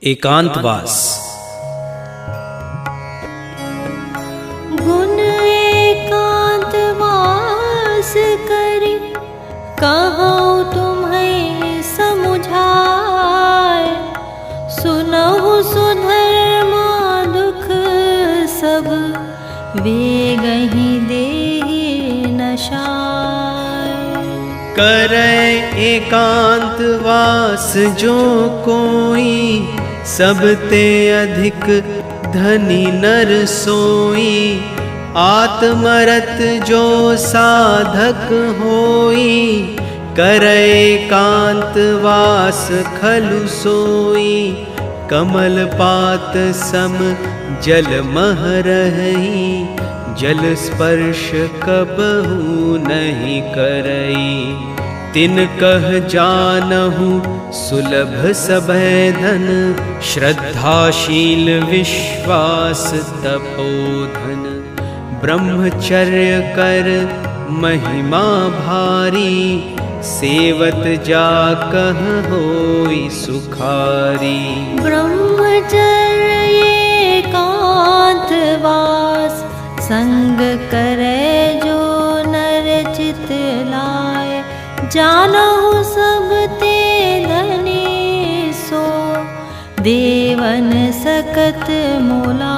एकांतवास। गुण एकांतवास करी, कहूँ तुम्हें समुझाए। सुनहु सुधर्मा दुख सब, वेगहि देहि नशाय। करे एकांतवास जो कोई, सबते अधिक धनी नर सोई। आत्मरत जो साधक होई, करे एकांतवास खलु सोई। कमल पात सम जल मह रही, जल स्पर्श कबहू नहीं करई। तिन कह जानहु सुलभ सभय धन, श्रद्धाशील विश्वास तपोधन। ब्रह्मचर्य कर महिमा भारी, सेवत जा कह होई सुखारी। ब्रह्मचर्य एकांतवास, संग करे जो नर चित लाए। जानहु सब ते धनी सो, देवन सकत मोला।